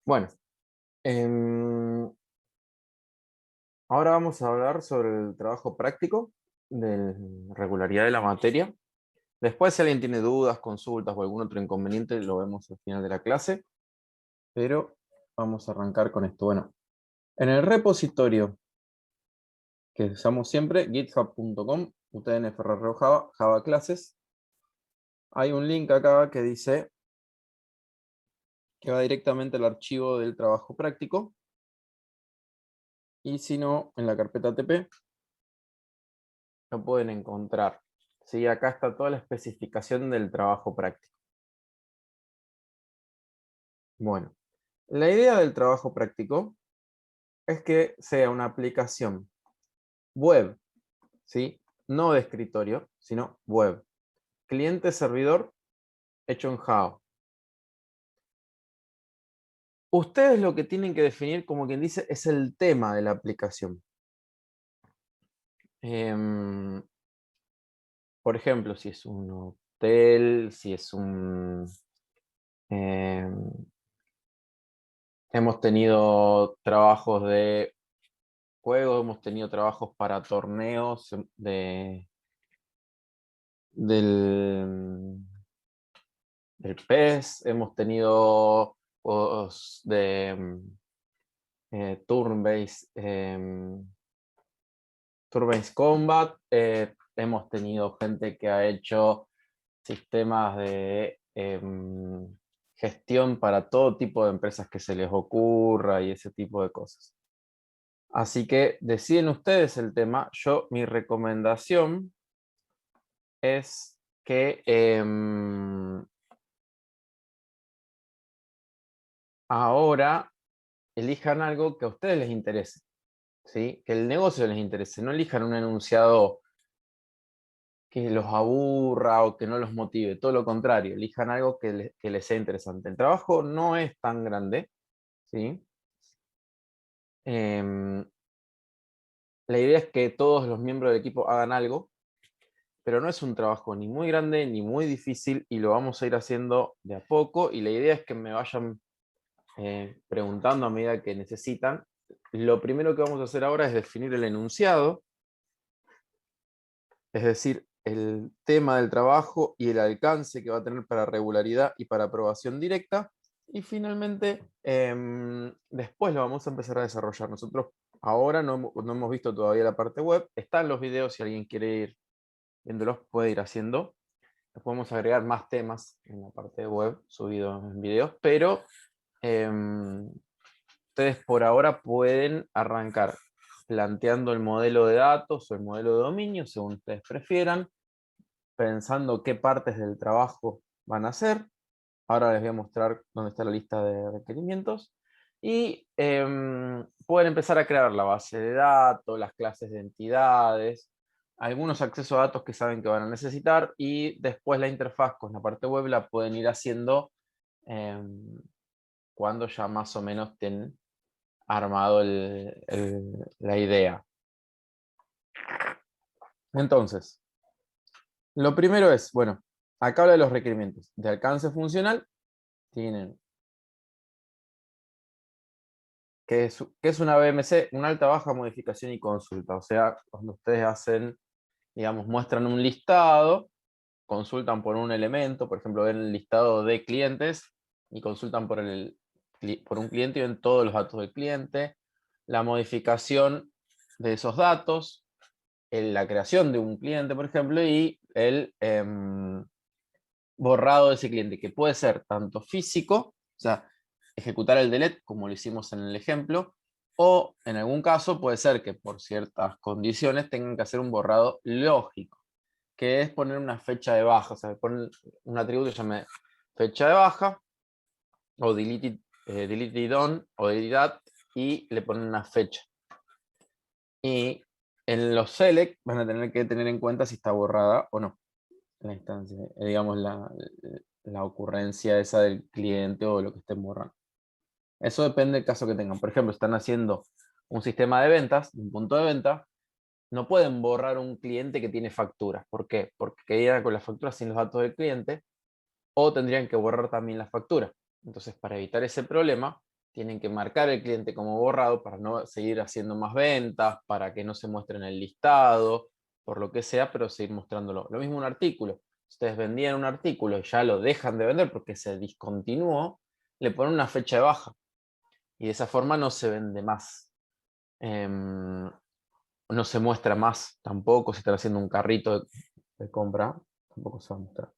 Bueno, em, ahora vamos a hablar sobre el trabajo práctico, de regularidad de la materia. Después, si alguien tiene dudas, consultas o algún otro inconveniente, lo vemos al final de la clase, pero vamos a arrancar con esto. Bueno, en el repositorio que usamos siempre, github.com, UTN Ferrarreo Java, Java Clases, hay un link acá que dice que va directamente al archivo del trabajo práctico, y si no, en la carpeta TP lo pueden encontrar. Sí, acá está toda la especificación del trabajo práctico. Bueno, la idea del trabajo práctico es que sea una aplicación web, ¿sí? No de escritorio, sino web. Cliente-servidor hecho en Java. Ustedes lo que tienen que definir, como quien dice, es el tema de la aplicación. Em, por ejemplo, si es un hotel, si es un... em, hemos tenido trabajos de juegos, hemos tenido trabajos para torneos del, del PES, hemos tenido juegos de turn-based turn-based combat, hemos tenido gente que ha hecho sistemas de gestión para todo tipo de empresas que se les ocurra y ese tipo de cosas. Así que deciden ustedes el tema. Mi recomendación es que ahora elijan algo que a ustedes les interese, ¿sí? Que el negocio les interese. No elijan un enunciado que los aburra o que no los motive. Todo lo contrario, elijan algo que les sea interesante. El trabajo no es tan grande, ¿sí? Em, la idea es que todos los miembros del equipo hagan algo, pero no es un trabajo ni muy grande ni muy difícil y lo vamos a ir haciendo de a poco y la idea es que me vayan preguntando a medida que necesitan. Lo primero que vamos a hacer ahora es definir el enunciado, es decir, el tema del trabajo y el alcance que va a tener para regularidad y para aprobación directa. Y finalmente, después lo vamos a empezar a desarrollar. Nosotros ahora no hemos visto todavía la parte web. Están los videos, si alguien quiere ir viéndolos, puede ir haciendo. Podemos agregar más temas en la parte web subidos en videos, pero em, ustedes por ahora pueden arrancar planteando el modelo de datos o el modelo de dominio, según ustedes prefieran, pensando qué partes del trabajo van a hacer. Ahora les voy a mostrar dónde está la lista de requerimientos. Y pueden empezar a crear la base de datos, las clases de entidades, algunos accesos a datos que saben que van a necesitar y después la interfaz con la parte web la pueden ir haciendo em, cuando ya más o menos tienen armado la idea. Entonces, lo primero es, bueno, acá habla de los requerimientos. De alcance funcional, tienen, ¿qué es una BMC? Una alta, baja, modificación y consulta. O sea, cuando ustedes hacen, digamos, muestran un listado, consultan por un elemento, por ejemplo, ven el listado de clientes y consultan por un cliente y ven todos los datos del cliente, la modificación de esos datos, la creación de un cliente, por ejemplo, y el borrado de ese cliente, que puede ser tanto físico, o sea, ejecutar el delete, como lo hicimos en el ejemplo, o en algún caso puede ser que por ciertas condiciones tengan que hacer un borrado lógico, que es poner una fecha de baja, o sea, poner un atributo que se llame fecha de baja, o deleted on, o deleted, y le ponen una fecha. Y en los select van a tener que tener en cuenta si está borrada o no la instancia, digamos, la ocurrencia esa del cliente o lo que estén borrando. Eso depende del caso que tengan. Por ejemplo, están haciendo un sistema de ventas, un punto de venta, no pueden borrar un cliente que tiene facturas. ¿Por qué? Porque quedarían con las facturas sin los datos del cliente o tendrían que borrar también las facturas. Entonces, para evitar ese problema, tienen que marcar el cliente como borrado para no seguir haciendo más ventas, para que no se muestre en el listado, por lo que sea, pero seguir mostrándolo. Lo mismo un artículo. Ustedes vendían un artículo y ya lo dejan de vender porque se discontinuó, le ponen una fecha de baja. Y de esa forma no se vende más. No se muestra más tampoco. Si están haciendo un carrito de compra, tampoco se va a mostrar.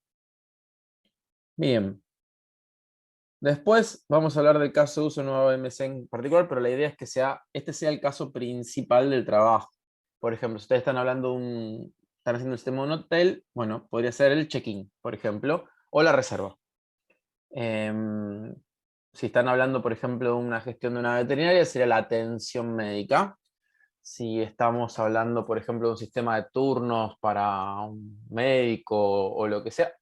Bien. Después vamos a hablar del caso de uso de nuevo ABMC en particular, pero la idea es que este sea el caso principal del trabajo. Por ejemplo, si ustedes están haciendo el sistema de un hotel, bueno, podría ser el check-in, por ejemplo, o la reserva. Si están hablando, por ejemplo, de una gestión de una veterinaria, sería la atención médica. Si estamos hablando, por ejemplo, de un sistema de turnos para un médico o lo que sea,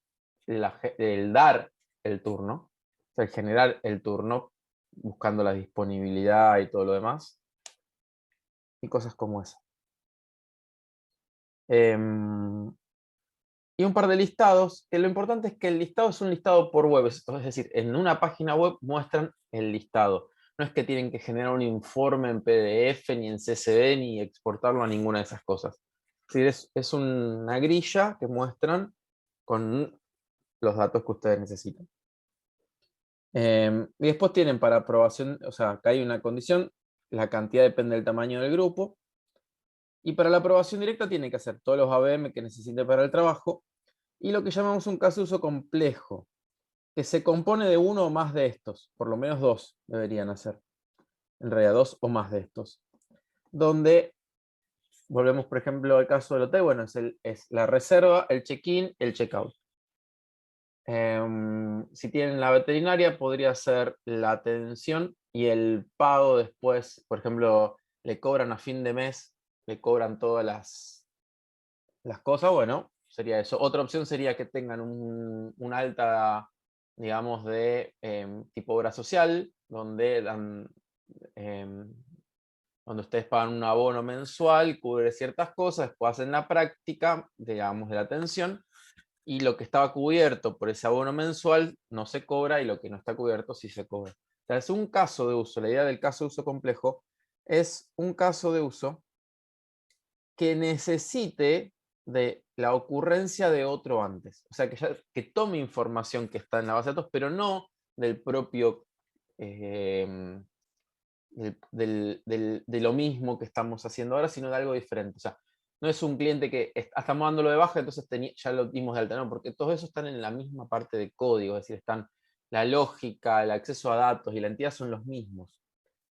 el dar el turno, o sea, el generar el turno, buscando la disponibilidad y todo lo demás, y cosas como esa. Y un par de listados, que lo importante es que el listado es un listado por web, es decir, en una página web muestran el listado. No es que tienen que generar un informe en PDF, ni en CSV, ni exportarlo a ninguna de esas cosas. Es decir, es una grilla que muestran con los datos que ustedes necesitan. Y después tienen para aprobación, o sea, acá hay una condición, la cantidad depende del tamaño del grupo. Y para la aprobación directa tiene que hacer todos los ABM que necesite para el trabajo y lo que llamamos un caso de uso complejo, que se compone de uno o más de estos, por lo menos dos deberían hacer, en realidad dos o más de estos, donde volvemos por ejemplo al caso del hotel, bueno, es la reserva, el check-in, el check-out. Si tienen la veterinaria, podría ser la atención y el pago después, por ejemplo, le cobran a fin de mes, le cobran todas las cosas, bueno, sería eso. Otra opción sería que tengan una alta, digamos, de tipo obra social, donde donde ustedes pagan un abono mensual, cubre ciertas cosas, después hacen la práctica, digamos, de la atención, y lo que estaba cubierto por ese abono mensual no se cobra y lo que no está cubierto sí se cobra. O sea, es un caso de uso. La idea del caso de uso complejo es un caso de uso que necesite de la ocurrencia de otro antes. O sea, que tome información que está en la base de datos, pero no del propio, de lo mismo que estamos haciendo ahora, sino de algo diferente. O sea, no es un cliente que estamos dándolo de baja, entonces ya lo dimos de alta, no, porque todo eso están en la misma parte de código, es decir, están la lógica, el acceso a datos y la entidad son los mismos.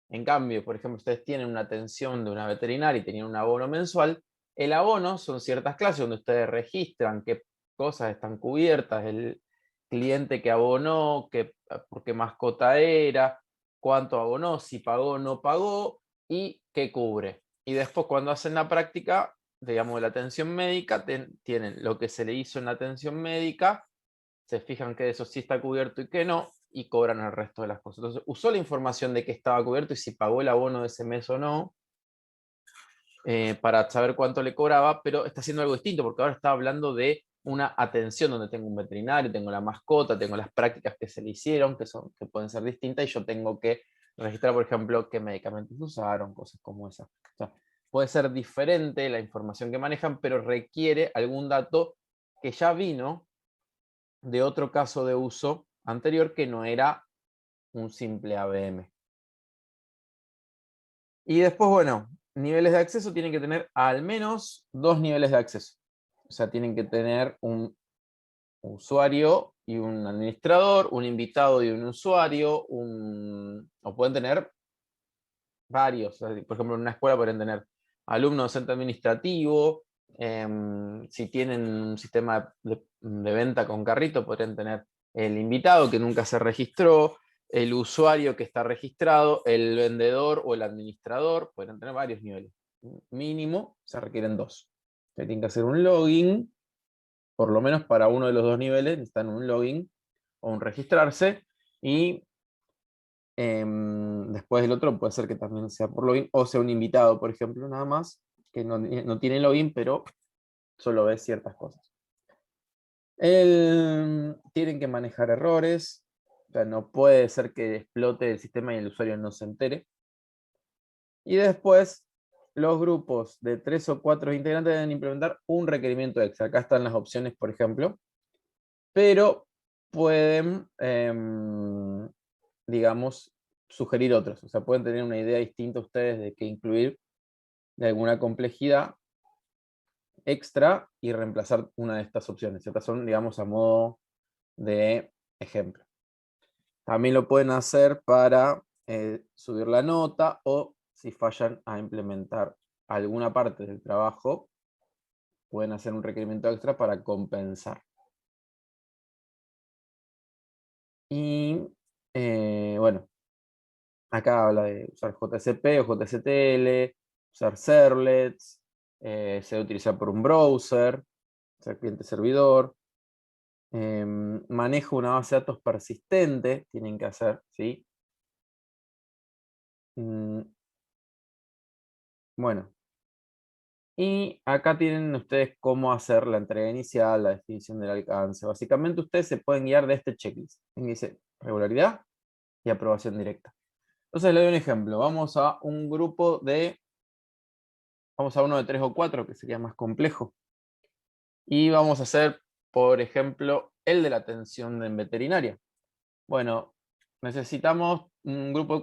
En cambio, por ejemplo, ustedes tienen una atención de una veterinaria y tenían un abono mensual, el abono son ciertas clases donde ustedes registran qué cosas están cubiertas, el cliente que abonó, por qué mascota era, cuánto abonó, si pagó o no pagó y qué cubre. Y después cuando hacen la práctica, digamos, de la atención médica, tienen lo que se le hizo en la atención médica, se fijan que eso sí está cubierto y que no, y cobran el resto de las cosas. Entonces, usó la información de que estaba cubierto y si pagó el abono de ese mes o no, para saber cuánto le cobraba, pero está haciendo algo distinto, porque ahora está hablando de una atención donde tengo un veterinario, tengo la mascota, tengo las prácticas que se le hicieron, que pueden ser distintas, y yo tengo que registrar, por ejemplo, qué medicamentos usaron, cosas como esas. O sea, puede ser diferente la información que manejan, pero requiere algún dato que ya vino de otro caso de uso anterior que no era un simple ABM. Y después, bueno, niveles de acceso tienen que tener al menos dos niveles de acceso. O sea, tienen que tener un usuario y un administrador, un invitado y un usuario, o pueden tener varios. Por ejemplo, en una escuela pueden tener alumno, docente administrativo. Si tienen un sistema de venta con carrito, podrían tener el invitado que nunca se registró, el usuario que está registrado, el vendedor o el administrador. Pueden tener varios niveles. Mínimo se requieren dos. Se tienen que hacer un login, por lo menos para uno de los dos niveles, necesitan un login o un registrarse. Y después del otro puede ser que también sea por login o sea un invitado, por ejemplo, nada más, que no tiene login, pero solo ve ciertas cosas. Tienen que manejar errores, sea, no puede ser que explote el sistema y el usuario no se entere. Y después, los grupos de 3 o 4 integrantes deben implementar un requerimiento extra. Acá están las opciones, por ejemplo. Pero pueden, digamos, sugerir otros. O sea, pueden tener una idea distinta ustedes de qué incluir de alguna complejidad extra y reemplazar una de estas opciones. Estas son, digamos, a modo de ejemplo. También lo pueden hacer para subir la nota o si fallan a implementar alguna parte del trabajo, pueden hacer un requerimiento extra para compensar. Y bueno, acá habla de usar JCP o JCTL, usar servlets, se debe utilizar por un browser, ser cliente-servidor, manejo una base de datos persistente, tienen que hacer, ¿sí? Bueno, y acá tienen ustedes cómo hacer la entrega inicial, la definición del alcance. Básicamente ustedes se pueden guiar de este checklist, que dice regularidad y aprobación directa. Entonces le doy un ejemplo, vamos a un grupo de, vamos a uno de 3 o 4, que sería más complejo. Y vamos a hacer, por ejemplo, el de la atención en veterinaria. Bueno, necesitamos un grupo de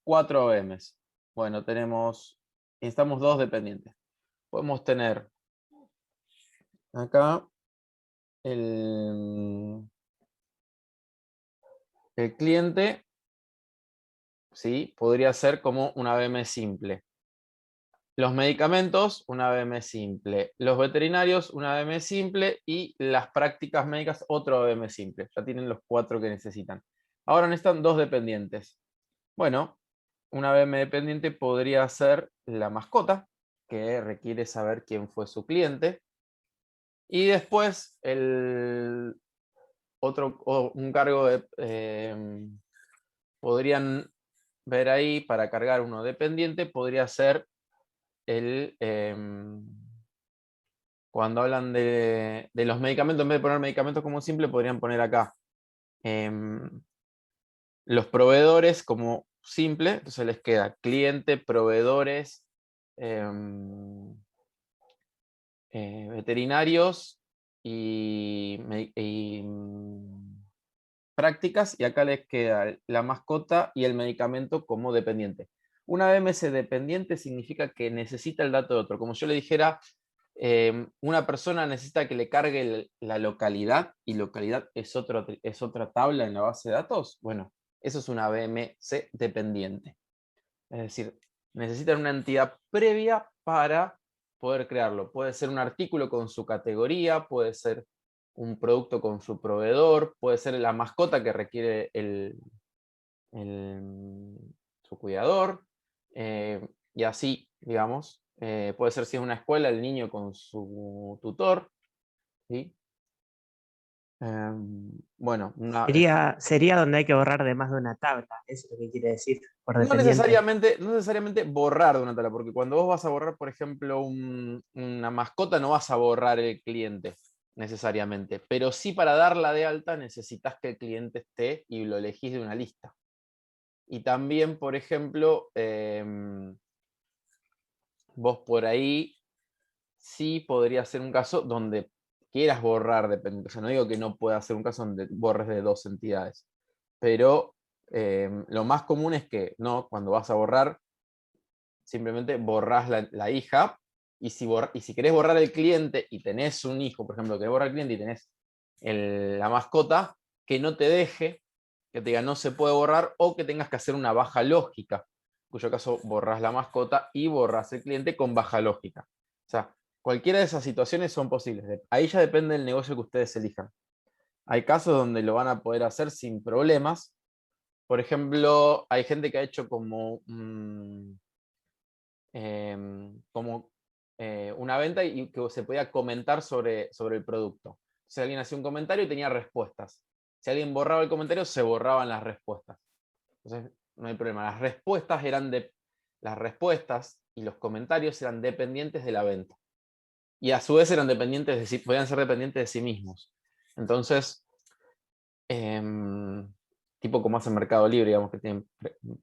4 OEMs. Bueno, necesitamos 2 dependientes. Podemos tener acá el cliente, ¿sí? Podría ser como una VM simple. Los medicamentos, una VM simple. Los veterinarios, una VM simple. Y las prácticas médicas, otra VM simple. Ya tienen los 4 que necesitan. Ahora necesitan 2 dependientes. Bueno, una VM dependiente podría ser la mascota, que requiere saber quién fue su cliente. Y después un cargo de... podrían ver ahí, para cargar uno dependiente, podría ser cuando hablan de los medicamentos, en vez de poner medicamentos como simple, podrían poner acá los proveedores como simple, entonces les queda cliente, proveedores, veterinarios y prácticas, y acá les queda la mascota y el medicamento como dependiente. Una BMS dependiente significa que necesita el dato de otro. Como yo le dijera, una persona necesita que le cargue la localidad, y localidad es otra tabla en la base de datos. Bueno, eso es una BMC dependiente. Es decir, necesitan una entidad previa para poder crearlo. Puede ser un artículo con su categoría, puede ser un producto con su proveedor, puede ser la mascota que requiere su cuidador, y así, digamos. Puede ser, si es una escuela, el niño con su tutor, ¿sí? Bueno, Sería donde hay que borrar de más de una tabla, eso es lo que quiere decir, por no dependiente. necesariamente, no necesariamente borrar de una tabla, porque cuando vos vas a borrar, por ejemplo, una mascota, no vas a borrar el cliente necesariamente, pero sí, para darla de alta necesitas que el cliente esté y lo elegís de una lista. Y también, por ejemplo, vos por ahí sí podría ser un caso donde quieras borrar dependiente. O sea, no digo que no pueda ser un caso donde borres de 2 entidades, pero lo más común es que no, cuando vas a borrar, simplemente borrás la hija, y si querés borrar el cliente y tenés un hijo, por ejemplo, querés borrar el cliente y tenés la mascota, que no te deje, que te diga no se puede borrar, o que tengas que hacer una baja lógica, en cuyo caso borrás la mascota y borrás el cliente con baja lógica. O sea, cualquiera de esas situaciones son posibles. Ahí ya depende del negocio que ustedes elijan. Hay casos donde lo van a poder hacer sin problemas. Por ejemplo, hay gente que ha hecho como una venta y que se podía comentar sobre el producto. Si alguien hacía un comentario y tenía respuestas. Si alguien borraba el comentario, se borraban las respuestas. Entonces, no hay problema. Las respuestas y los comentarios eran dependientes de la venta. Y a su vez eran dependientes podían ser dependientes de sí mismos. Entonces, tipo como hace Mercado Libre, digamos, que tienen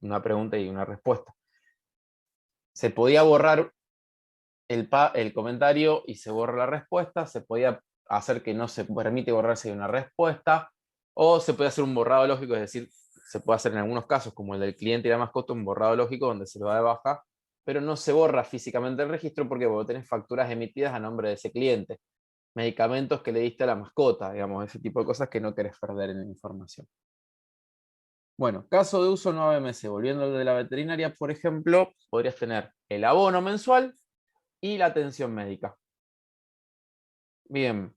una pregunta y una respuesta. Se podía borrar el comentario y se borra la respuesta, se podía hacer que no se permite borrarse de una respuesta, o se puede hacer un borrado lógico, es decir, se puede hacer en algunos casos, como el del cliente y la mascota, un borrado lógico donde se lo da de baja, pero no se borra físicamente el registro porque vos tenés facturas emitidas a nombre de ese cliente, medicamentos que le diste a la mascota, digamos, ese tipo de cosas que no querés perder en la información. Bueno, caso de uso no ABMC, volviendo al de la veterinaria, por ejemplo, podrías tener el abono mensual y la atención médica. Bien.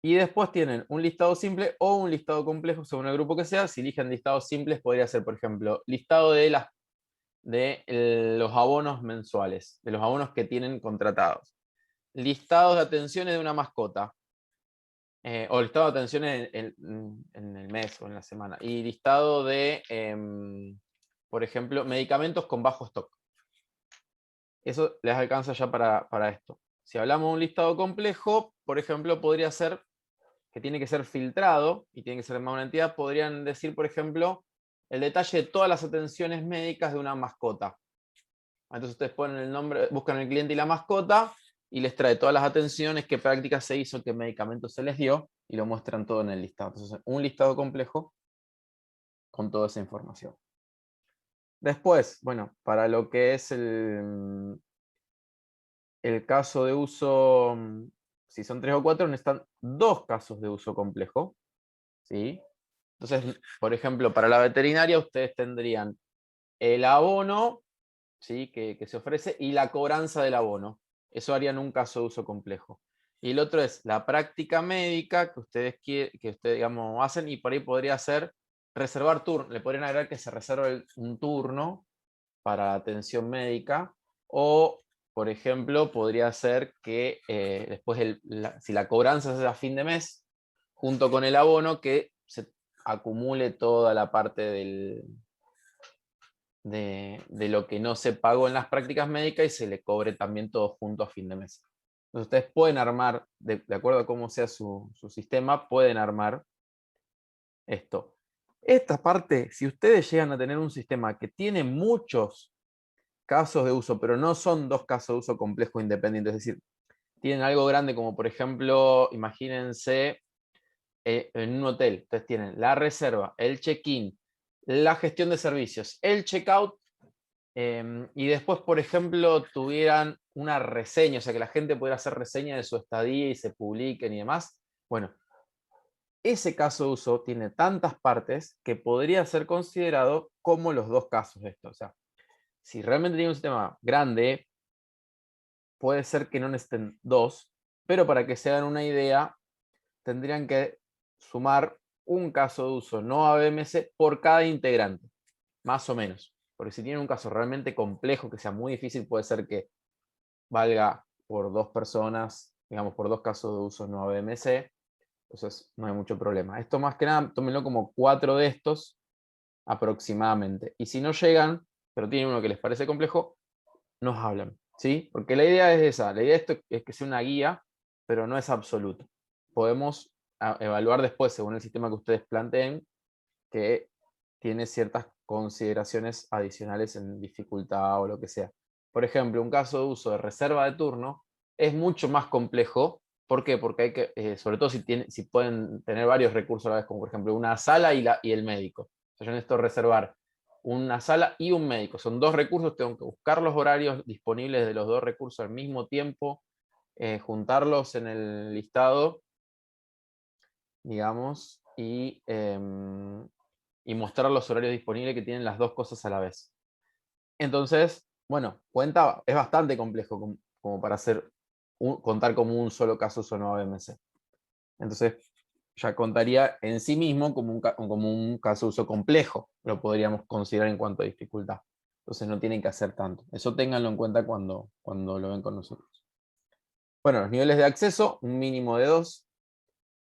Y después tienen un listado simple o un listado complejo según el grupo que sea. Si eligen listados simples, podría ser, por ejemplo, listado de los abonos mensuales, de los abonos que tienen contratados. Listados de atenciones de una mascota. O listado de atenciones en el mes o en la semana. Y listado de, por ejemplo, medicamentos con bajo stock. Eso les alcanza ya para esto. Si hablamos de un listado complejo, por ejemplo, podría ser que tiene que ser filtrado y tiene que ser más una entidad, podrían decir, por ejemplo, el detalle de todas las atenciones médicas de una mascota. Entonces ustedes ponen el nombre, buscan el cliente y la mascota y les trae todas las atenciones, qué práctica se hizo, qué medicamento se les dio y lo muestran todo en el listado. Entonces, un listado complejo con toda esa información. Después, bueno, para lo que es el caso de uso, si son 3 o 4, necesitan 2 casos de uso complejo. ¿Sí? Entonces, por ejemplo, para la veterinaria ustedes tendrían el abono, ¿sí? que se ofrece y la cobranza del abono. Eso harían un caso de uso complejo. Y el otro es la práctica médica que ustedes digamos, hacen, y por ahí podría ser reservar turno. Le podrían agregar que se reserve un turno para atención médica, o, por ejemplo, podría ser que después, si la cobranza es a fin de mes, junto con el abono, que se acumule toda la parte de lo que no se pagó en las prácticas médicas y se le cobre también todo junto a fin de mes. Entonces ustedes pueden armar, de acuerdo a cómo sea su sistema, pueden armar esto. Esta parte, si ustedes llegan a tener un sistema que tiene muchos casos de uso, pero no son 2 casos de uso complejo independientes, es decir, tienen algo grande como, por ejemplo, imagínense en un hotel, entonces tienen la reserva, el check-in, la gestión de servicios, el check-out, y después, por ejemplo, tuvieran una reseña, o sea, que la gente pudiera hacer reseña de su estadía y se publiquen y demás. Bueno, ese caso de uso tiene tantas partes que podría ser considerado como los 2 casos de esto. O sea, si realmente tiene un sistema grande, puede ser que no necesiten 2, pero para que se hagan una idea, tendrían que sumar un caso de uso no ABMC por cada integrante, más o menos. Porque si tienen un caso realmente complejo, que sea muy difícil, puede ser que valga por 2 personas, digamos, por 2 casos de uso no ABMC, entonces no hay mucho problema. Esto más que nada, tómenlo como 4 de estos aproximadamente. Y si no llegan, pero tienen uno que les parece complejo, nos hablan, ¿sí? Porque la idea es esa, la idea de esto es que sea una guía, pero no es absoluto. Podemos evaluar después, según el sistema que ustedes planteen, que tiene ciertas consideraciones adicionales en dificultad o lo que sea. Por ejemplo, un caso de uso de reserva de turno es mucho más complejo. ¿Por qué? Porque hay que, sobre todo si pueden tener varios recursos a la vez, como por ejemplo una sala y el médico. Entonces yo necesito reservar una sala y un médico. Son 2 recursos, tengo que buscar los horarios disponibles de los 2 recursos al mismo tiempo, juntarlos en el listado, digamos, y mostrar los horarios disponibles que tienen las 2 cosas a la vez. Entonces, bueno, es bastante complejo como para contar como un solo caso uso no ABMC. Entonces, ya contaría en sí mismo como un caso de uso complejo, lo podríamos considerar en cuanto a dificultad. Entonces no tienen que hacer tanto. Eso ténganlo en cuenta cuando lo ven con nosotros. Bueno, los niveles de acceso, un mínimo de 2.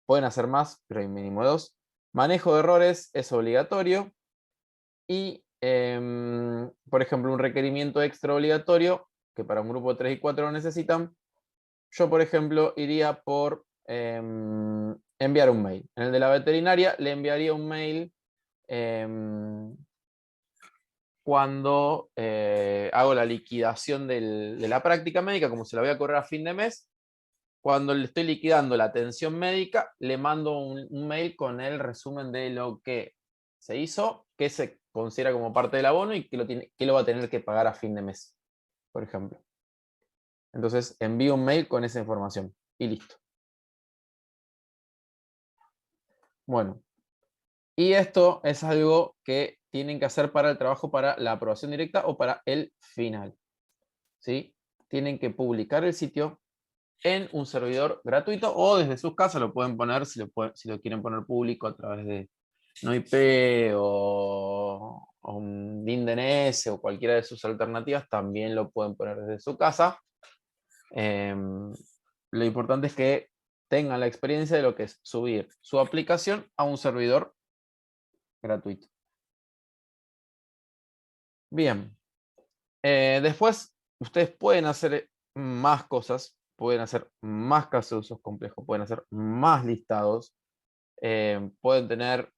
Pueden hacer más, pero hay un mínimo de 2. Manejo de errores es obligatorio. Y, por ejemplo, un requerimiento extra obligatorio, que para un grupo de 3 y 4 lo necesitan. Yo, por ejemplo, iría por enviar un mail. En el de la veterinaria le enviaría un mail cuando hago la liquidación de la práctica médica, como se la voy a cobrar a fin de mes. Cuando le estoy liquidando la atención médica, le mando un mail con el resumen de lo que se hizo, que se considera como parte del abono y que lo va a tener que pagar a fin de mes, por ejemplo. Entonces envío un mail con esa información y listo. Bueno, y esto es algo que tienen que hacer para el trabajo para la aprobación directa o para el final. ¿Sí? Tienen que publicar el sitio en un servidor gratuito o desde sus casas lo pueden poner si lo quieren poner público a través de NoIP o un DNS o cualquiera de sus alternativas, también lo pueden poner desde su casa. Lo importante es que tengan la experiencia de lo que es subir su aplicación a un servidor gratuito. Bien. Después, ustedes pueden hacer más cosas, pueden hacer más casos de usos complejos, pueden hacer más listados, pueden tener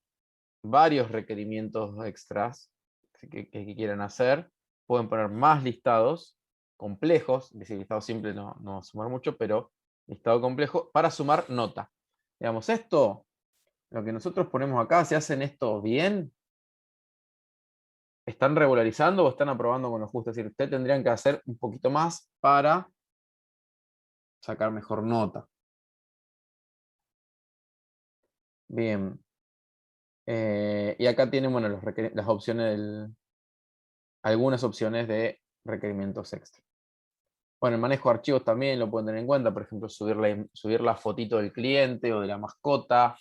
varios requerimientos extras que quieran hacer, pueden poner más listados complejos, es decir, listado simple no va a sumar mucho, pero listado complejo para sumar nota. Digamos, esto, lo que nosotros ponemos acá, si hacen esto bien, están regularizando o están aprobando con lo justo. Es decir, ustedes tendrían que hacer un poquito más para sacar mejor nota. Bien. Y acá tienen, bueno, las opciones, algunas opciones de requerimientos extra. Bueno, el manejo de archivos también lo pueden tener en cuenta, por ejemplo, subir la fotito del cliente o de la mascota.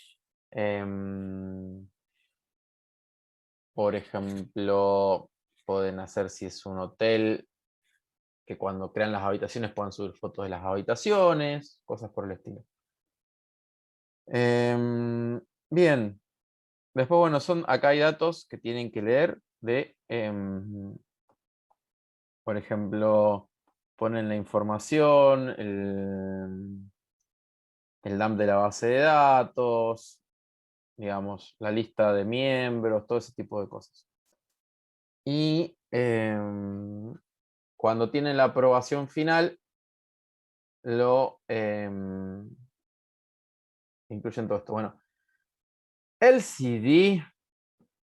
Por ejemplo, pueden hacer, si es un hotel, que cuando crean las habitaciones puedan subir fotos de las habitaciones, cosas por el estilo. Bien. Después, bueno, acá hay datos que tienen que leer de, por ejemplo, ponen la información, el dump de la base de datos, digamos, la lista de miembros, todo ese tipo de cosas. Y cuando tienen la aprobación final, lo incluyen todo esto. Bueno, el CD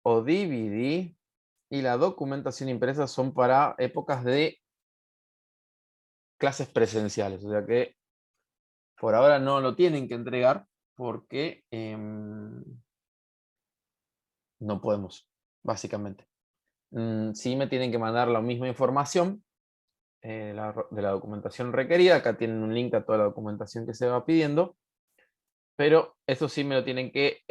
o DVD y la documentación impresa son para épocas de clases presenciales, o sea que por ahora no lo tienen que entregar porque no podemos, básicamente. Sí me tienen que mandar la misma información de la documentación requerida. Acá tienen un link a toda la documentación que se va pidiendo, pero eso sí me lo tienen que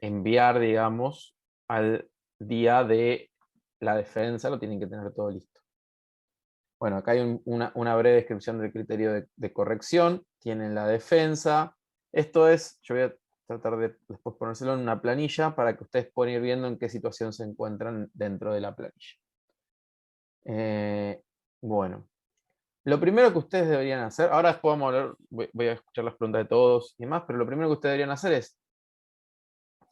enviar, digamos, al día de la defensa, lo tienen que tener todo listo. Bueno, acá hay una breve descripción del criterio de corrección. Tienen la defensa. Esto es, yo voy a tratar de después ponérselo en una planilla para que ustedes puedan ir viendo en qué situación se encuentran dentro de la planilla. Bueno, lo primero que ustedes deberían hacer, ahora después vamos a hablar, voy a escuchar las preguntas de todos y demás, pero lo primero que ustedes deberían hacer es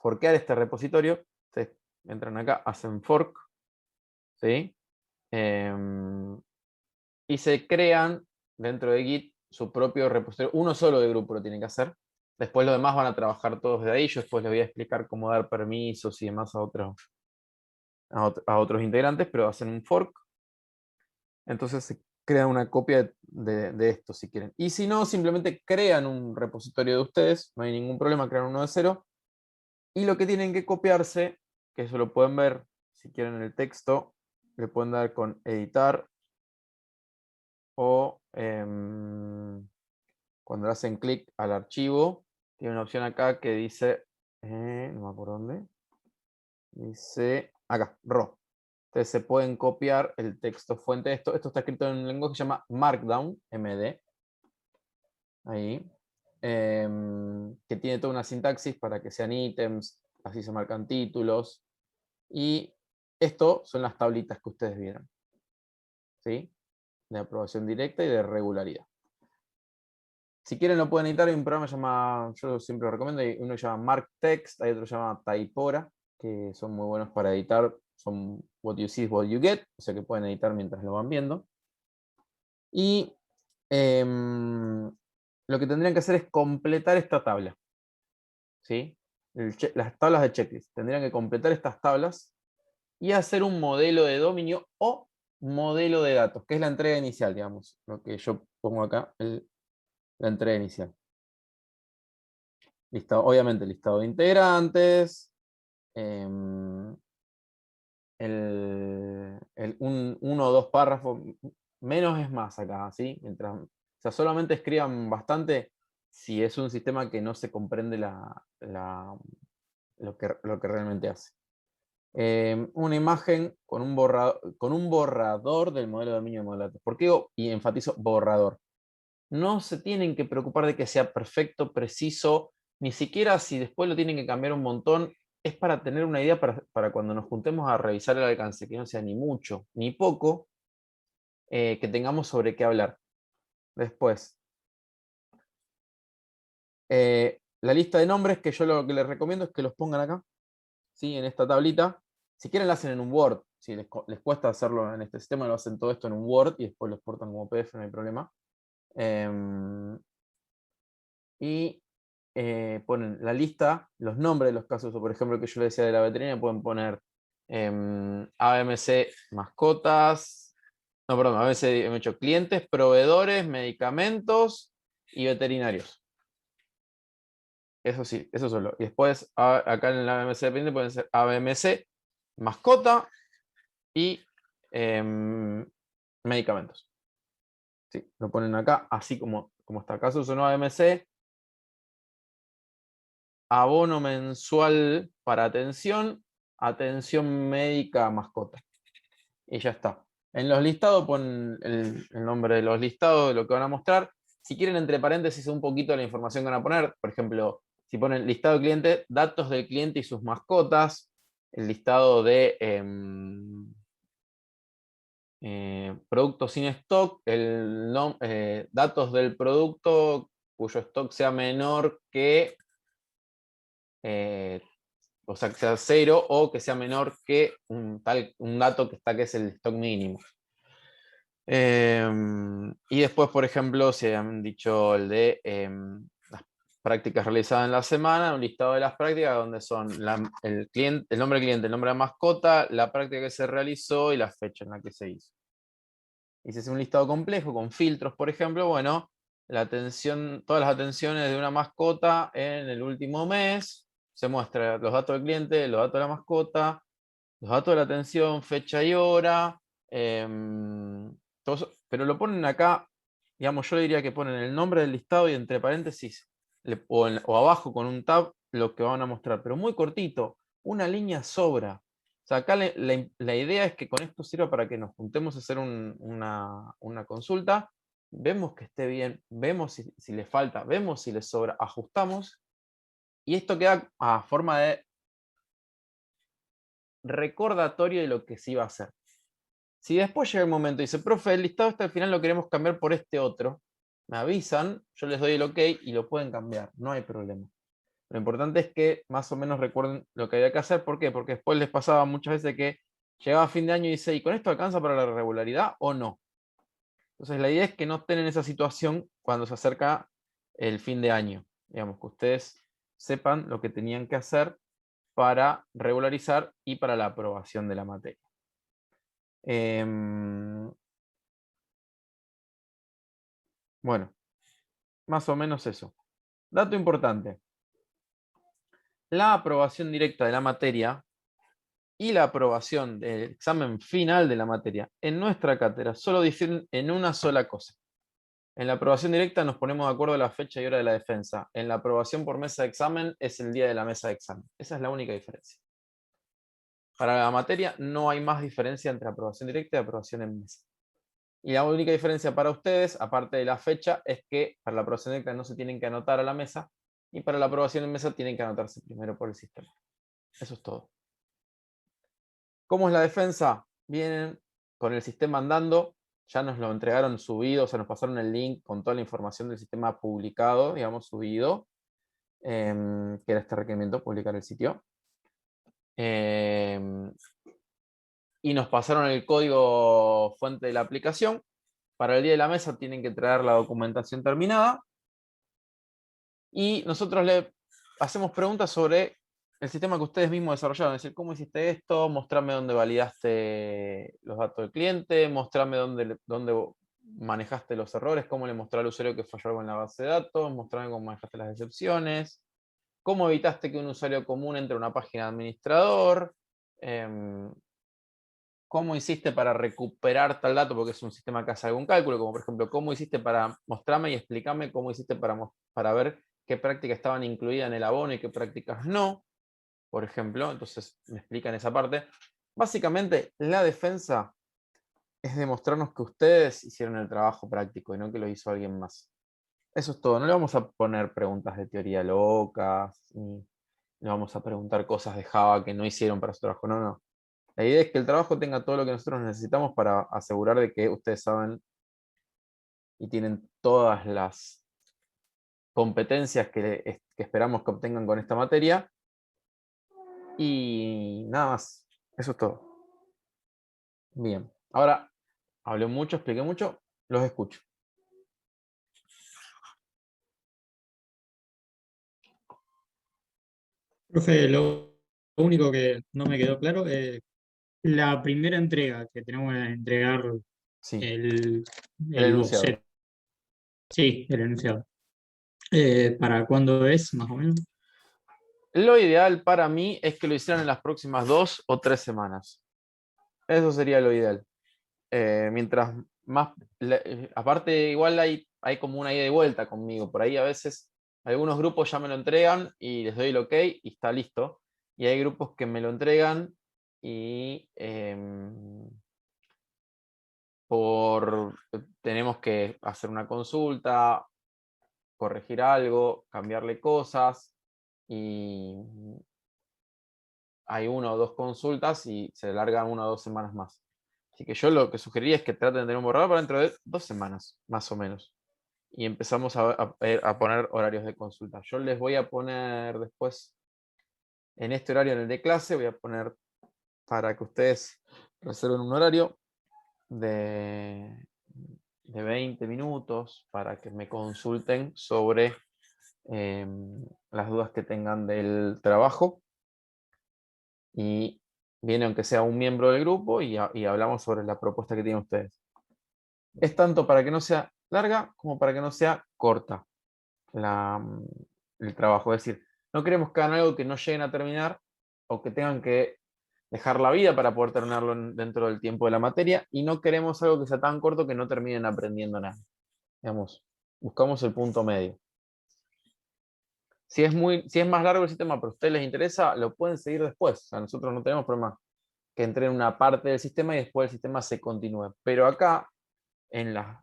forkear este repositorio. Ustedes entran acá, hacen fork, ¿sí? Y se crean dentro de Git su propio repositorio. Uno solo de grupo lo tienen que hacer. Después lo demás van a trabajar todos de ahí. Yo después les voy a explicar cómo dar permisos y demás a otros integrantes, pero hacen un fork. Entonces se crea una copia de esto si quieren. Y si no, simplemente crean un repositorio de ustedes. No hay ningún problema, crean uno de cero. Y lo que tienen que copiarse, que eso lo pueden ver si quieren en el texto, le pueden dar con editar o cuando le hacen clic al archivo, tiene una opción acá que dice, no me acuerdo dónde, dice acá, RAW. Entonces se pueden copiar el texto fuente. Esto está escrito en un lenguaje que se llama Markdown, MD. Ahí. Que tiene toda una sintaxis para que sean ítems, así se marcan títulos. Y esto son las tablitas que ustedes vieron. ¿Sí? de aprobación directa y de regularidad. Si quieren lo pueden editar, hay un programa que se llama, yo siempre lo recomiendo, hay uno que se llama MarkText, hay otro que se llama Typora, que son muy buenos para editar, son what you see is what you get, o sea que pueden editar mientras lo van viendo. Y lo que tendrían que hacer es completar esta tabla, ¿sí? Las tablas de checklist. Tendrían que completar estas tablas y hacer un modelo de dominio o modelo de datos, que es la entrega inicial, digamos, lo que yo pongo acá, la entrega inicial. Listado, obviamente listado de integrantes, uno o dos párrafos, menos es más acá, ¿sí? Mientras, o sea, solamente escriban bastante si es un sistema que no se comprende lo que realmente hace. Una imagen con un borrador del modelo de dominio de modelo de datos. ¿Por qué digo y enfatizo borrador? No se tienen que preocupar de que sea perfecto, preciso, ni siquiera si después lo tienen que cambiar un montón, es para tener una idea para cuando nos juntemos a revisar el alcance, que no sea ni mucho ni poco, que tengamos sobre qué hablar. Después, la lista de nombres, que yo lo que les recomiendo es que los pongan acá, ¿sí? En esta tablita. Si quieren, la hacen en un Word. Si les cuesta hacerlo en este sistema, lo hacen todo esto en un Word y después lo exportan como PDF, no hay problema. Y ponen la lista, los nombres de los casos, o por ejemplo, que yo les decía de la veterinaria, pueden poner AMC mascotas, no, perdón, AMC he hecho clientes, proveedores, medicamentos y veterinarios. Eso sí, eso solo. Y después, acá en la AMC dependiente pueden ser AMC mascota y medicamentos. Sí, lo ponen acá, así como está. Casos o no AMC, abono mensual para atención médica mascota. Y ya está. En los listados ponen el nombre de los listados, de lo que van a mostrar. Si quieren, entre paréntesis, un poquito de la información que van a poner. Por ejemplo, si ponen listado de cliente, datos del cliente y sus mascotas, el listado de productos sin stock, datos del producto cuyo stock sea menor que o sea, que sea 0 o que sea menor que un dato que es el stock mínimo. Y después, por ejemplo, se han dicho el de las prácticas realizadas en la semana, un listado de las prácticas donde son el nombre del cliente, el nombre de la mascota, la práctica que se realizó y la fecha en la que se hizo. Y si es un listado complejo con filtros, por ejemplo, bueno, todas las atenciones de una mascota en el último mes, se muestra los datos del cliente, los datos de la mascota, los datos de la atención, fecha y hora, pero lo ponen acá, digamos, yo le diría que ponen el nombre del listado y entre paréntesis, o abajo con un tab, lo que van a mostrar, pero muy cortito, una línea sobra. O sea, acá la idea es que con esto sirva para que nos juntemos a hacer una consulta, vemos que esté bien, vemos si le falta, vemos si le sobra, ajustamos, y esto queda a forma de recordatorio de lo que se iba a hacer. Si después llega el momento y dice, profe, el listado al final lo queremos cambiar por este otro, me avisan, yo les doy el ok y lo pueden cambiar, no hay problema. Lo importante es que más o menos recuerden lo que había que hacer. ¿Por qué? Porque después les pasaba muchas veces que llegaba fin de año y dice, ¿y con esto alcanza para la regularidad o no? Entonces la idea es que no estén en esa situación cuando se acerca el fin de año. Digamos, que ustedes sepan lo que tenían que hacer para regularizar y para la aprobación de la materia. Bueno, más o menos eso. Dato importante. La aprobación directa de la materia y la aprobación del examen final de la materia en nuestra cátedra solo difieren en una sola cosa. En la aprobación directa nos ponemos de acuerdo a la fecha y hora de la defensa. En la aprobación por mesa de examen es el día de la mesa de examen. Esa es la única diferencia. Para la materia no hay más diferencia entre aprobación directa y aprobación en mesa. Y la única diferencia para ustedes, aparte de la fecha, es que para la aprobación directa no se tienen que anotar a la mesa y para la aprobación en mesa tienen que anotarse primero por el sistema. Eso es todo. ¿Cómo es la defensa? Vienen con el sistema andando, ya nos lo entregaron subido, o sea, nos pasaron el link con toda la información del sistema publicado, digamos, subido, que era este requerimiento, publicar el sitio. Y nos pasaron el código fuente de la aplicación. Para el día de la mesa tienen que traer la documentación terminada. Y nosotros le hacemos preguntas sobre el sistema que ustedes mismos desarrollaron. Es decir, ¿cómo hiciste esto? Mostrame dónde validaste los datos del cliente, mostrame dónde manejaste los errores, cómo le mostré al usuario que falló algo en la base de datos, mostrame cómo manejaste las excepciones, cómo evitaste que un usuario común entre a una página de administrador, cómo hiciste para recuperar tal dato, porque es un sistema que hace algún cálculo, como por ejemplo, cómo hiciste para mostrarme y explicarme cómo hiciste para ver qué prácticas estaban incluidas en el abono y qué prácticas no, por ejemplo. Entonces me explican esa parte. Básicamente, la defensa es demostrarnos que ustedes hicieron el trabajo práctico y no que lo hizo alguien más. Eso es todo. No le vamos a poner preguntas de teoría locas, ni le vamos a preguntar cosas de Java que no hicieron para su trabajo. No, no. La idea es que el trabajo tenga todo lo que nosotros necesitamos para asegurar de que ustedes saben y tienen todas las competencias que esperamos que obtengan con esta materia. Y nada más. Eso es todo. Bien. Ahora, hablé mucho, expliqué mucho, los escucho. Profe, lo único que no me quedó claro es la primera entrega que tenemos que entregar Sí, el, el el enunciado. boceto. Sí, el enunciado. ¿Para cuándo es, más o menos? Lo ideal para mí es que lo hicieran en las próximas 2 o 3 semanas. Eso sería lo ideal. Mientras más, aparte igual hay como una ida y vuelta conmigo. Por ahí a veces algunos grupos ya me lo entregan y les doy el ok y está listo. Y hay grupos que me lo entregan y tenemos que hacer una consulta, corregir algo, cambiarle cosas y hay 1 o 2 consultas y se largan 1 o 2 semanas más. Así que yo lo que sugeriría es que traten de tener un borrador para dentro de 2 semanas, más o menos. Y empezamos a poner horarios de consulta. Yo les voy a poner después, en este horario, en el de clase, voy a poner para que ustedes reserven un horario de, de 20 minutos para que me consulten sobre las dudas que tengan del trabajo. Y viene aunque sea un miembro del grupo y hablamos sobre la propuesta que tienen ustedes. Es tanto para que no sea larga como para que no sea corta el trabajo. Es decir, no queremos que hagan algo que no lleguen a terminar o que tengan que dejar la vida para poder terminarlo dentro del tiempo de la materia, y no queremos algo que sea tan corto que no terminen aprendiendo nada. Digamos, buscamos el punto medio. Si es más largo el sistema, pero a ustedes les interesa, lo pueden seguir después. O sea, nosotros no tenemos problema que entre en una parte del sistema y después el sistema se continúe. Pero acá, en las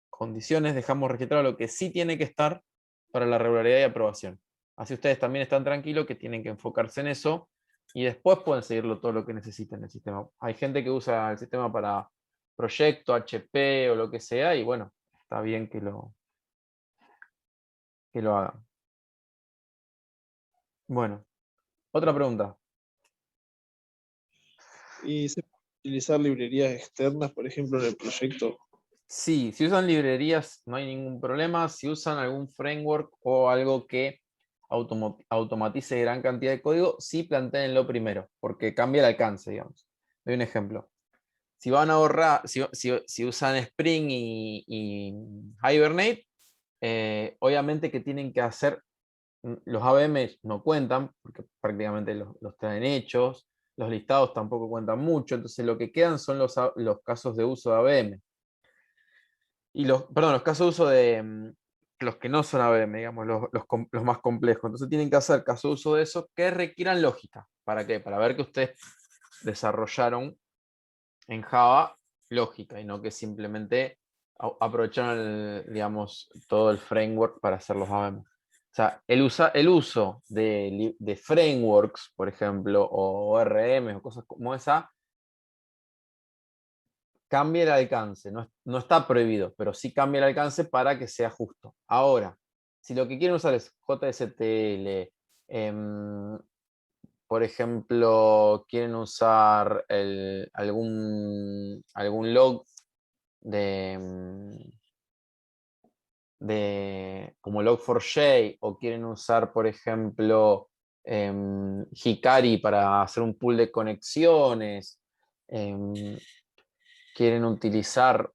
condiciones, dejamos registrado lo que sí tiene que estar para la regularidad y aprobación. Así ustedes también están tranquilos que tienen que enfocarse en eso y después pueden seguirlo todo lo que necesiten en el sistema. Hay gente que usa el sistema para proyecto, HP o lo que sea, y bueno, está bien que lo hagan. Bueno, otra pregunta. ¿Y se puede utilizar librerías externas, por ejemplo, en el proyecto? Sí, si usan librerías no hay ningún problema. Si usan algún framework o algo que automatice gran cantidad de código, sí plantéenlo primero, porque cambia el alcance, digamos. Doy un ejemplo. Si van a ahorrar, si usan Spring y Hibernate, obviamente que tienen que hacer, los ABM no cuentan, porque prácticamente los traen hechos, los listados tampoco cuentan mucho, entonces lo que quedan son los casos de uso de ABM. Y los casos de uso de los que no son ABM, digamos, los más complejos. Entonces tienen que hacer caso de uso de eso que requieran lógica. ¿Para qué? Para ver que ustedes desarrollaron en Java lógica y no que simplemente aprovecharon digamos, todo el framework para hacer los ABM. O sea, el uso de frameworks, por ejemplo, o ORM o cosas como esa, cambia el alcance. No está prohibido, pero sí cambia el alcance para que sea justo. Ahora, si lo que quieren usar es JSTL, por ejemplo, quieren usar algún log como Log4j, o quieren usar, por ejemplo, Hikari para hacer un pool de conexiones, quieren utilizar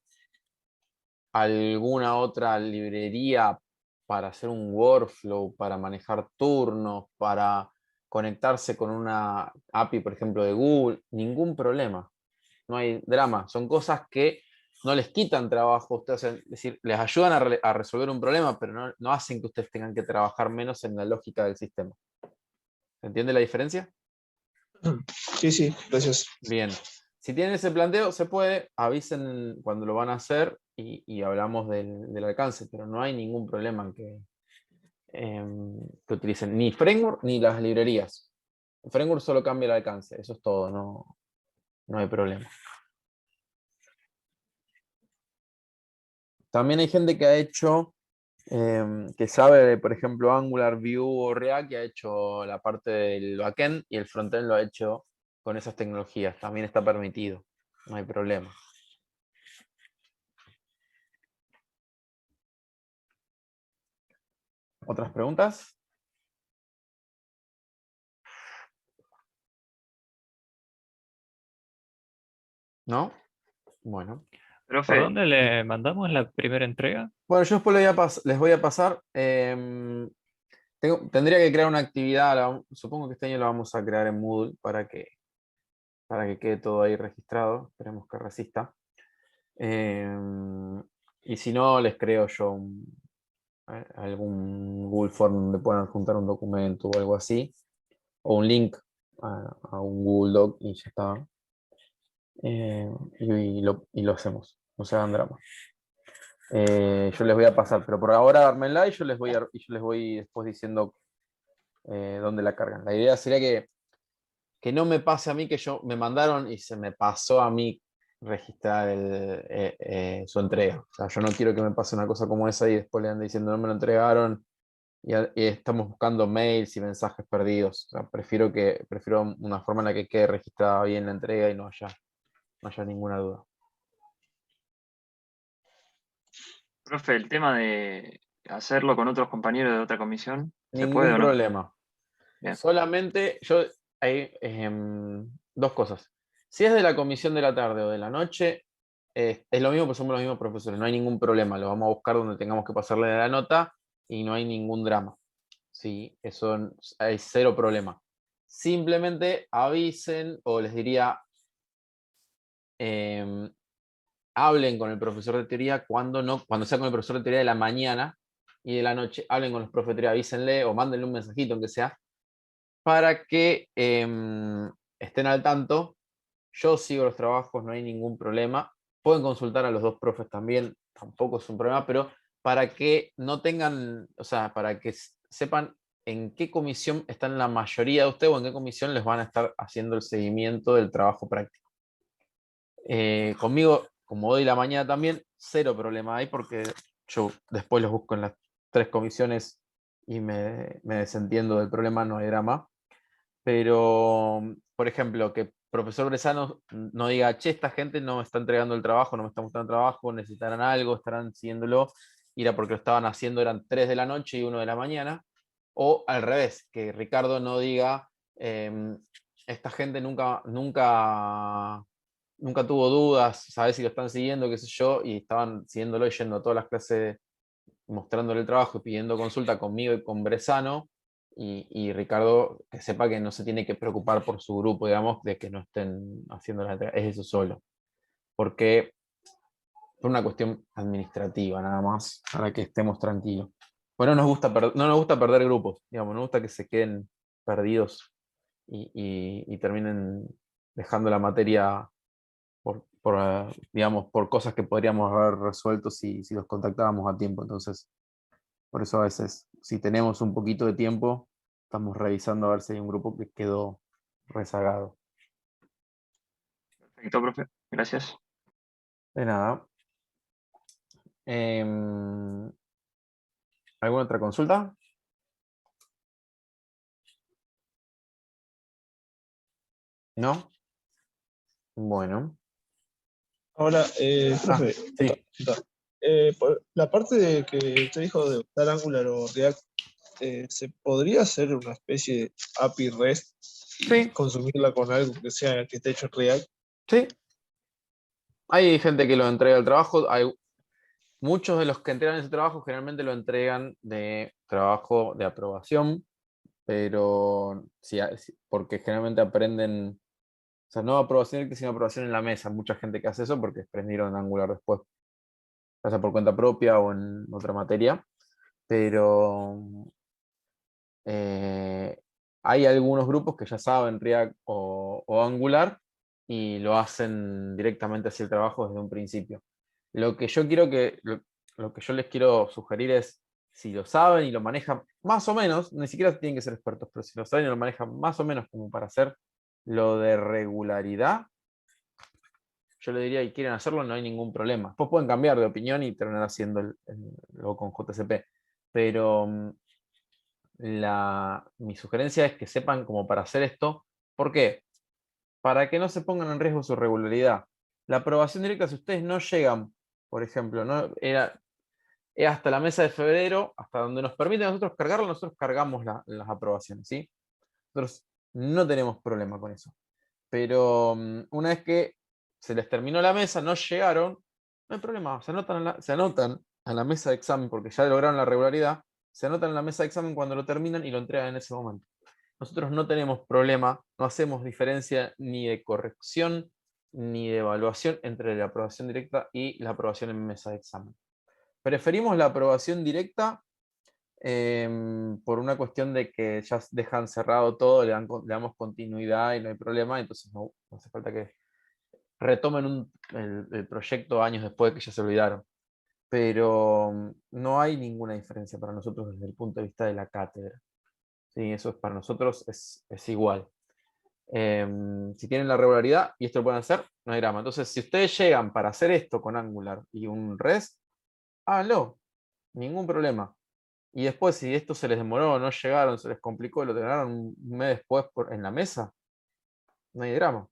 alguna otra librería para hacer un workflow, para manejar turnos, para conectarse con una API, por ejemplo, de Google, ningún problema, no hay drama, son cosas que no les quitan trabajo, ustedes, es decir, les ayudan a resolver un problema, pero no hacen que ustedes tengan que trabajar menos en la lógica del sistema. ¿Se entiende la diferencia? Sí, sí, gracias. Bien. Si tienen ese planteo, se puede, avisen cuando lo van a hacer y hablamos del alcance, pero no hay ningún problema en que utilicen ni framework ni las librerías. El framework solo cambia el alcance, eso es todo, no hay problema. También hay gente que ha hecho, que sabe, por ejemplo, Angular, Vue o React, que ha hecho la parte del backend y el frontend lo ha hecho con esas tecnologías. También está permitido, no hay problema. ¿Otras preguntas? ¿No? Bueno. ¿Por Profe, dónde le mandamos la primera entrega? Bueno, yo después les voy a pasar. Tendría que crear una actividad, supongo que este año la vamos a crear en Moodle para que quede todo ahí registrado. Esperemos que resista. Y si no, les creo yo algún Google Form donde puedan juntar un documento o algo así, o un link a un Google Doc y ya está. Y lo hacemos, no se hagan drama. Yo les voy a pasar, pero por ahora dármenla y yo les voy después diciendo dónde la cargan. La idea sería que no me pase a mí, que me mandaron y se me pasó a mí registrar su entrega. O sea, yo no quiero que me pase una cosa como esa y después le ande diciendo no me lo entregaron y estamos buscando mails y mensajes perdidos. O sea, prefiero una forma en la que quede registrada bien la entrega y no haya ninguna duda. profe, el tema de hacerlo con otros compañeros de otra comisión, ¿se puede Ningún o no? problema. Bien. Solamente hay dos cosas. Si es de la comisión de la tarde o de la noche, es lo mismo, pues somos los mismos profesores, no hay ningún problema. Lo vamos a buscar donde tengamos que pasarle la nota y no hay ningún drama. Sí, eso hay cero problema. Simplemente avisen, o les diría, hablen con el profesor de teoría cuando sea con el profesor de teoría de la mañana y de la noche, hablen con los profes de teoría, avísenle o mándenle un mensajito, aunque sea, para que estén al tanto. Yo sigo los trabajos, no hay ningún problema. Pueden consultar a los dos profes también, tampoco es un problema, pero para que no tengan, o sea, para que sepan en qué comisión están la mayoría de ustedes o en qué comisión les van a estar haciendo el seguimiento del trabajo práctico. Conmigo, como doy la mañana también, cero problema hay porque yo después los busco en las 3 comisiones y me desentiendo del problema, no hay drama. Pero, por ejemplo, que profesor Bresano no diga, che, esta gente no me está entregando el trabajo, no me está mostrando trabajo, necesitarán algo, estarán siguiéndolo, y era porque lo estaban haciendo, eran 3 de la noche y 1 de la mañana. O al revés, que Ricardo no diga, esta gente nunca tuvo dudas, sabes si lo están siguiendo, qué sé yo, y estaban siguiéndolo y yendo a todas las clases mostrándole el trabajo y pidiendo consulta conmigo y con Bresano, y Ricardo que sepa que no se tiene que preocupar por su grupo, digamos, de que no estén haciendo la entrega, es eso solo. Porque por una cuestión administrativa nada más, para que estemos tranquilos. Bueno, no nos gusta perder grupos, digamos, nos gusta que se queden perdidos y terminen dejando la materia digamos, por cosas que podríamos haber resuelto si los contactábamos a tiempo. Entonces, por eso a veces, si tenemos un poquito de tiempo, estamos revisando a ver si hay un grupo que quedó rezagado. Perfecto, profe. Gracias. De nada. Em, ¿Alguna otra consulta? ¿No? Bueno. Ahora, Ah, profe, sí. por la parte de que usted dijo de usar Angular o React, ¿se podría hacer una especie de API REST y Sí, consumirla con algo que sea que esté hecho en React? sí. Hay gente que lo entrega al trabajo. Hay muchos de los que entregan ese trabajo generalmente lo entregan de trabajo de aprobación, pero porque generalmente aprenden, o sea, no aprobación directa, sino aprobación en la mesa. Mucha gente que hace eso porque aprendieron Angular después, ya sea por cuenta propia o en otra materia. Pero eh, hay algunos grupos que ya saben React o Angular y lo hacen directamente hacia el trabajo desde un principio. Lo que yo quiero lo que yo les quiero sugerir es, si lo saben y lo manejan más o menos, ni siquiera tienen que ser expertos, pero si lo saben y lo manejan más o menos como para hacer lo de regularidad, yo le diría y quieren hacerlo, no hay ningún problema. Después pueden cambiar de opinión y terminar haciendo lo con JCP. Pero mi sugerencia es que sepan como para hacer esto. ¿Por qué? Para que no se pongan en riesgo su regularidad. La aprobación directa, si ustedes no llegan, por ejemplo, no era hasta la mesa de febrero, hasta donde nos permite a nosotros cargarlo, nosotros cargamos las aprobaciones, ¿sí? Nosotros no tenemos problema con eso. Pero una vez que se les terminó la mesa, no llegaron, no hay problema, se anotan a la mesa de examen porque ya lograron la regularidad, se anotan en la mesa de examen cuando lo terminan y lo entregan en ese momento. Nosotros no tenemos problema, no hacemos diferencia ni de corrección ni de evaluación entre la aprobación directa y la aprobación en mesa de examen. Preferimos la aprobación directa por una cuestión de que ya dejan cerrado todo, le damos continuidad y no hay problema, entonces no hace falta que retomen el proyecto años después que ya se olvidaron. Pero no hay ninguna diferencia para nosotros desde el punto de vista de la cátedra. Sí, eso para nosotros es igual. Si tienen la regularidad y esto lo pueden hacer, no hay drama. Entonces, si ustedes llegan para hacer esto con Angular y un REST, háganlo, ningún problema. Y después, si esto se les demoró, no llegaron, se les complicó, lo terminaron un mes después en la mesa, no hay drama.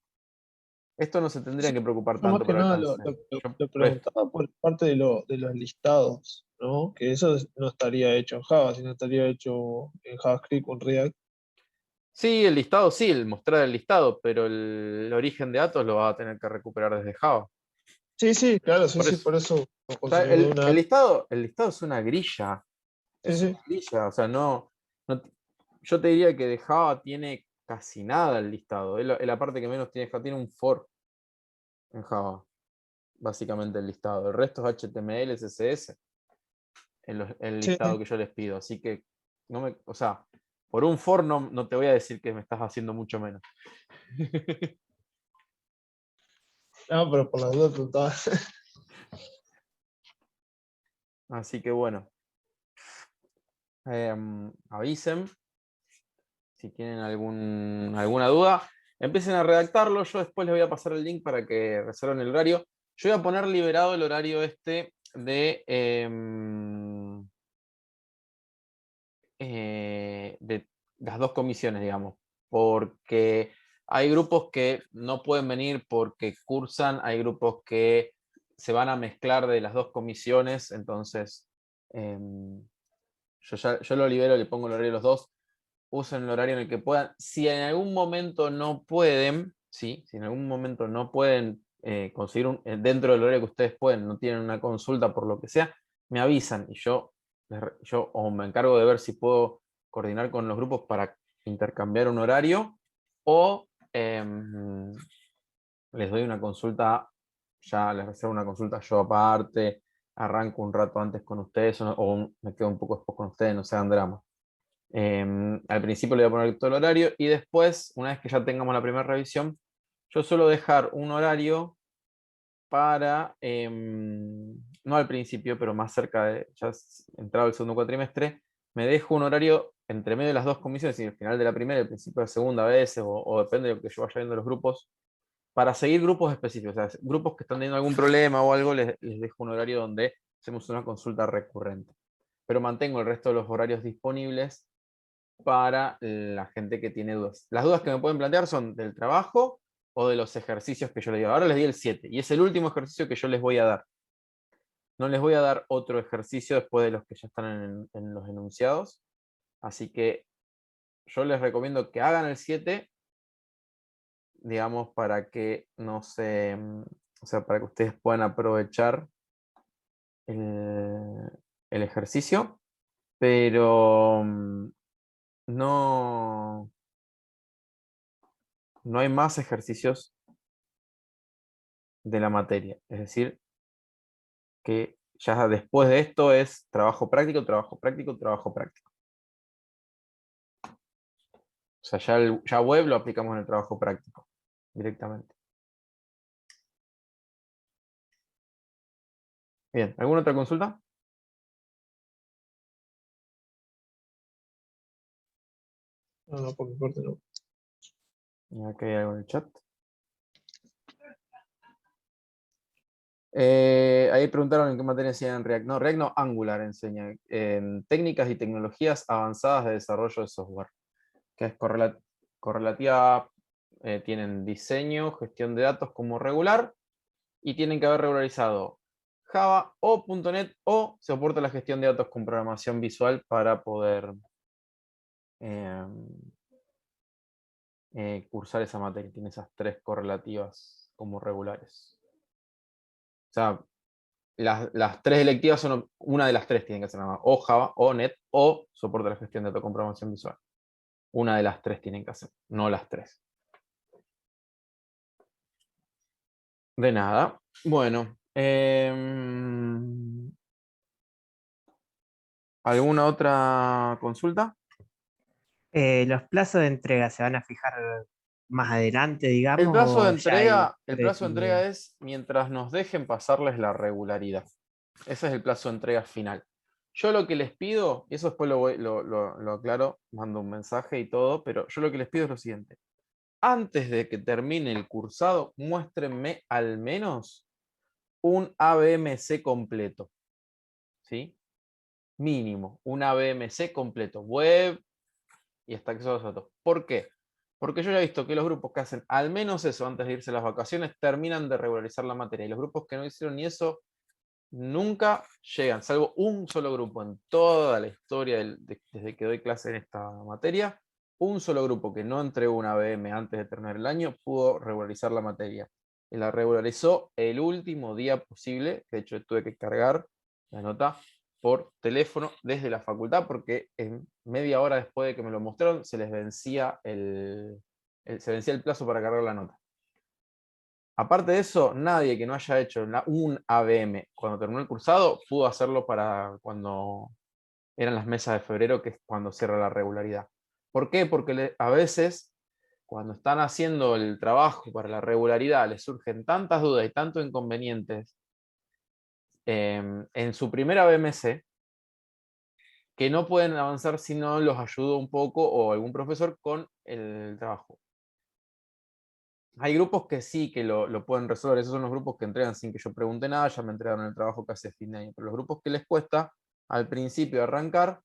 Esto no se tendrían que preocupar Yo más tanto que por nada alcance. lo preguntaba por parte de los listados, ¿no? Que eso no estaría hecho en Java, sino estaría hecho en JavaScript con React. Sí, el listado, sí, el mostrar el listado, pero el origen de datos lo va a tener que recuperar desde Java. Sí, sí, claro, sí, Por sí, eso. por eso lo O sea, consumimos de una. el listado es una grilla. Sí, Es una sí. grilla. O sea, yo te diría que de Java tiene casi nada el listado. Es la parte que menos tiene Java. Tiene un for en Java, básicamente el listado. El resto es HTML, CSS, el Sí, listado que yo les pido. Así que, o sea, por un for no te voy a decir que me estás haciendo mucho menos. no, pero por las dudas preguntaba. Así que bueno, avisen si tienen alguna duda. Empiecen a redactarlo. Yo después les voy a pasar el link para que reserven el horario. Yo voy a poner liberado el horario este de las dos comisiones, digamos, porque hay grupos que no pueden venir porque cursan, hay grupos que se van a mezclar de las dos comisiones, entonces yo lo libero, le pongo el horario de los dos, usen el horario en el que puedan. Si en algún momento no pueden, ¿sí? Si en algún momento no pueden conseguir dentro del horario que ustedes pueden, no tienen una consulta por lo que sea, me avisan y yo o me encargo de ver si puedo coordinar con los grupos para intercambiar un horario o les doy una consulta, ya les reservo una consulta yo aparte, arranco un rato antes con ustedes o me quedo un poco después con ustedes, no sean drama. Al principio le voy a poner todo el horario y después, una vez que ya tengamos la primera revisión, yo suelo dejar un horario para, no al principio, pero más cerca de, ya entrado el segundo cuatrimestre, me dejo un horario entre medio de las dos comisiones, y al final de la primera y el principio de la segunda a veces, o depende de lo que yo vaya viendo los grupos, para seguir grupos específicos. O sea, grupos que están teniendo algún problema o algo, les dejo un horario donde hacemos una consulta recurrente. Pero mantengo el resto de los horarios disponibles para la gente que tiene dudas. Las dudas que me pueden plantear son del trabajo o de los ejercicios que yo les digo. Ahora les di el 7 y es el último ejercicio que yo les voy a dar. No les voy a dar otro ejercicio después de los que ya están en los enunciados. Así que yo les recomiendo que hagan el 7, digamos, para que no se, o sea, para que ustedes puedan aprovechar el ejercicio, pero no hay más ejercicios de la materia. Es decir, que ya después de esto es trabajo práctico, trabajo práctico, trabajo práctico. O sea, ya web lo aplicamos en el trabajo práctico directamente. Bien, ¿alguna otra consulta? No, por mi parte no. Aquí hay algo en el chat. Ahí preguntaron en qué materia enseñan React. No, React no, Angular enseña. En técnicas y tecnologías avanzadas de desarrollo de software. Que es correlativa, tienen diseño, gestión de datos como regular, y tienen que haber regularizado Java o .NET, o se soporta la gestión de datos con programación visual para poder cursar esa materia. Tiene esas 3 correlativas como regulares. O sea, las 3 electivas son una de las 3 tienen que ser nada más. O Java, o .NET, o soporte la gestión de datos con programación visual. Una de las 3 tienen que hacer, no las 3. De nada. Bueno. ¿Alguna otra consulta? ¿Los plazos de entrega se van a fijar más adelante, digamos? El plazo de o ya hay entrega predefinido? es mientras nos dejen pasarles la regularidad. Ese es el plazo de entrega final. Yo lo que les pido, y eso después lo aclaro, mando un mensaje y todo, pero yo lo que les pido es lo siguiente. Antes de que termine el cursado, muéstrenme al menos un ABMC completo. ¿Sí? Mínimo, un ABMC completo. Web y hasta que esos datos. ¿Por qué? Porque yo ya he visto que los grupos que hacen al menos eso antes de irse a las vacaciones terminan de regularizar la materia. Y los grupos que no hicieron ni eso nunca llegan, salvo un solo grupo en toda la historia desde que doy clase en esta materia. Un solo grupo que no entregó una ABM antes de terminar el año pudo regularizar la materia. Y la regularizó el último día posible. De hecho, tuve que cargar la nota por teléfono desde la facultad porque en media hora después de que me lo mostraron se les vencía el plazo para cargar la nota. Aparte de eso, nadie que no haya hecho un ABM cuando terminó el cursado pudo hacerlo para cuando eran las mesas de febrero, que es cuando cierra la regularidad. ¿Por qué? Porque a veces, cuando están haciendo el trabajo para la regularidad, les surgen tantas dudas y tantos inconvenientes en su primera BMC que no pueden avanzar si no los ayudo un poco o algún profesor con el trabajo. Hay grupos que sí que lo pueden resolver, esos son los grupos que entregan sin que yo pregunte nada, ya me entregaron el trabajo que hace fin de año, pero los grupos que les cuesta al principio arrancar,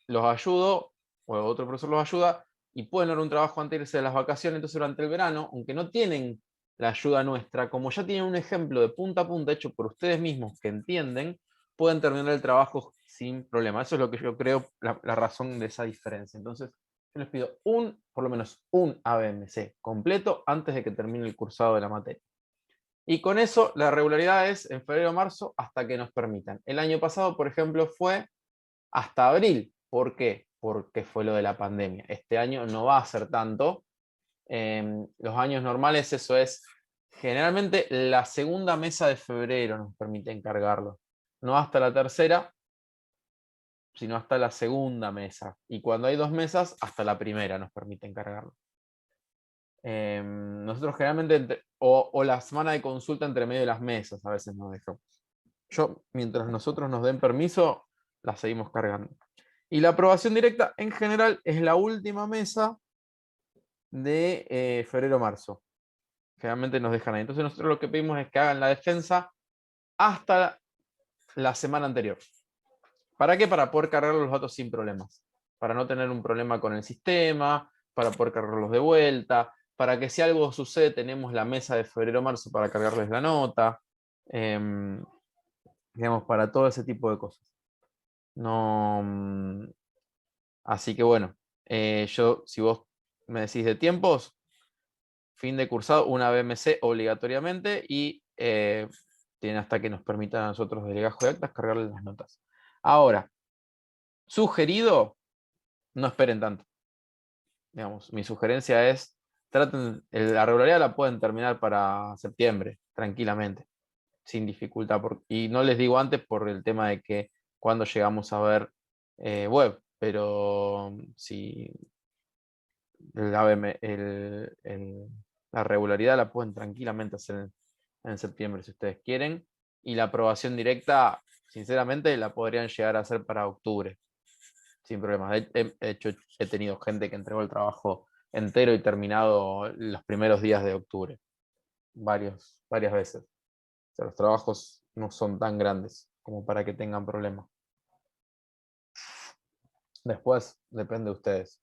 los ayudo, o otro profesor los ayuda, y pueden dar un trabajo antes de irse de las vacaciones. Entonces durante el verano, aunque no tienen la ayuda nuestra, como ya tienen un ejemplo de punta a punta hecho por ustedes mismos que entienden, pueden terminar el trabajo sin problema. Eso es lo que yo creo, la razón de esa diferencia. Entonces, yo les pido por lo menos un ABMC completo antes de que termine el cursado de la materia. Y con eso, la regularidad es en febrero o marzo hasta que nos permitan. El año pasado, por ejemplo, fue hasta abril. ¿Por qué? Porque fue lo de la pandemia. Este año no va a ser tanto. Los años normales eso es, generalmente la segunda mesa de febrero nos permite encargarlo. No hasta la tercera, sino hasta la segunda mesa. Y cuando hay 2 mesas, hasta la primera nos permite encargarlo. Nosotros generalmente, o la semana de consulta entre medio de las mesas, a veces nos dejamos. Mientras nosotros nos den permiso, la seguimos cargando. Y la aprobación directa, en general, es la última mesa de febrero-marzo. Generalmente nos dejan ahí. Entonces nosotros lo que pedimos es que hagan la defensa hasta la semana anterior. ¿Para qué? Para poder cargar los datos sin problemas. Para no tener un problema con el sistema, para poder cargarlos de vuelta, para que si algo sucede tenemos la mesa de febrero-marzo para cargarles la nota. Digamos, para todo ese tipo de cosas. No, así que bueno, yo, si vos me decís de tiempos, fin de cursado, una BMC obligatoriamente y tienen hasta que nos permitan a nosotros de legajo de actas cargarles las notas. Ahora, sugerido, no esperen tanto. Digamos, mi sugerencia es, traten, la regularidad la pueden terminar para septiembre, tranquilamente, sin dificultad. Y no les digo antes por el tema de que cuando llegamos a ver web, pero si la regularidad la pueden tranquilamente hacer en septiembre si ustedes quieren. Y la aprobación directa, sinceramente, la podrían llegar a hacer para octubre, sin problemas. He tenido gente que entregó el trabajo entero y terminado los primeros días de octubre. Varias veces. O sea, los trabajos no son tan grandes como para que tengan problemas. Después depende de ustedes.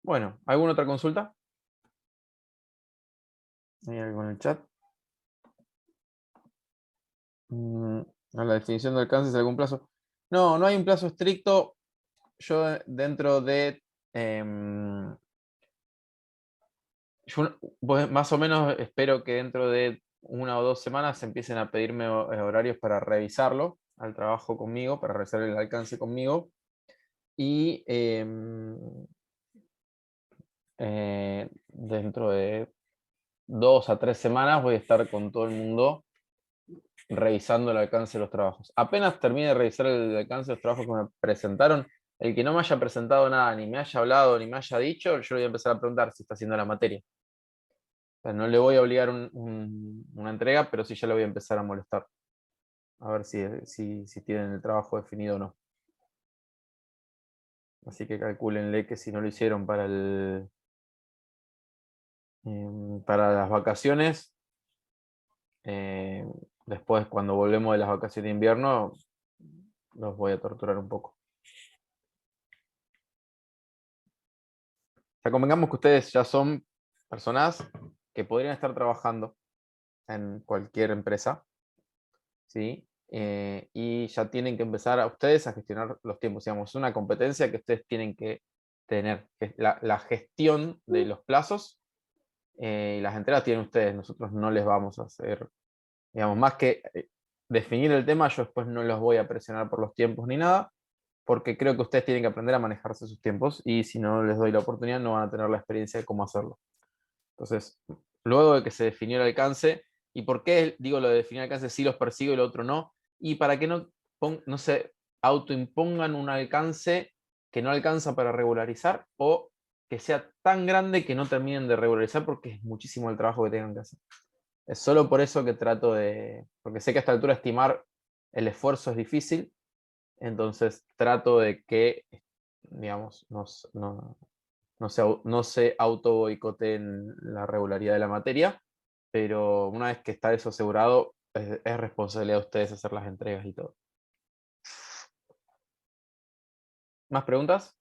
Bueno, ¿alguna otra consulta? ¿Hay algo en el chat? ¿A la definición de alcance es algún plazo? No, no hay un plazo estricto. Yo dentro de... yo más o menos espero que dentro de 1 o 2 semanas empiecen a pedirme horarios para revisarlo al trabajo conmigo, para revisar el alcance conmigo. Y dentro de 2 a 3 semanas voy a estar con todo el mundo revisando el alcance de los trabajos. Apenas termine de revisar el alcance de los trabajos que me presentaron, el que no me haya presentado nada, ni me haya hablado, ni me haya dicho, yo le voy a empezar a preguntar si está haciendo la materia. O sea, no le voy a obligar una entrega, pero sí ya le voy a empezar a molestar. A ver si tienen el trabajo definido o no. Así que calcúlenle que si no lo hicieron para las vacaciones, después cuando volvemos de las vacaciones de invierno, los voy a torturar un poco. O sea, convengamos que ustedes ya son personas que podrían estar trabajando en cualquier empresa, ¿sí? Y ya tienen que empezar a ustedes a gestionar los tiempos. Digamos, es una competencia que ustedes tienen que tener, que es la gestión de los plazos. Y las entregas tienen ustedes, nosotros no les vamos a hacer, digamos, más que definir el tema, yo después no los voy a presionar por los tiempos ni nada, porque creo que ustedes tienen que aprender a manejarse sus tiempos y si no les doy la oportunidad no van a tener la experiencia de cómo hacerlo. Entonces, luego de que se definió el alcance, ¿y por qué digo lo de definir el alcance si los persigo y lo otro no? Y para que no se autoimpongan un alcance que no alcanza para regularizar o que sea tan grande que no terminen de regularizar porque es muchísimo el trabajo que tengan que hacer. Es solo por eso que trato porque sé que a esta altura estimar el esfuerzo es difícil, entonces trato de que, digamos, no se auto boicoteen la regularidad de la materia, pero una vez que está eso asegurado, es responsabilidad de ustedes hacer las entregas y todo. ¿Más preguntas?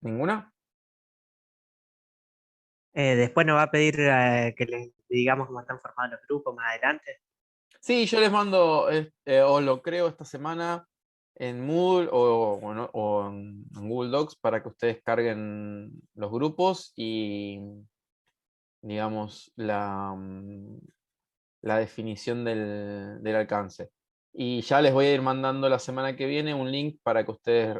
¿Ninguna? Después nos va a pedir que les digamos cómo están formados los grupos más adelante. Sí, yo les mando, o lo creo esta semana en Moodle o en Google Docs para que ustedes carguen los grupos y, digamos, la definición del alcance. Y ya les voy a ir mandando la semana que viene un link para que ustedes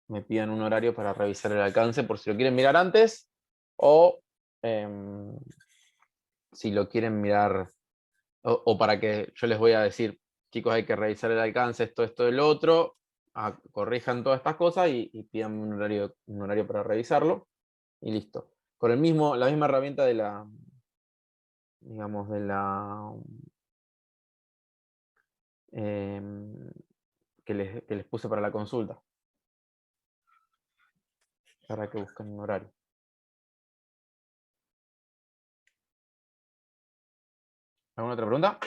me pidan un horario para revisar el alcance por si lo quieren mirar antes o si lo quieren mirar o para que yo les voy a decir, chicos, hay que revisar el alcance, esto, el otro, corrijan todas estas cosas y pidan un horario para revisarlo y listo. con la misma herramienta de la, digamos, de la que les puse para la consulta. Para que busquen un horario. ¿Alguna otra pregunta?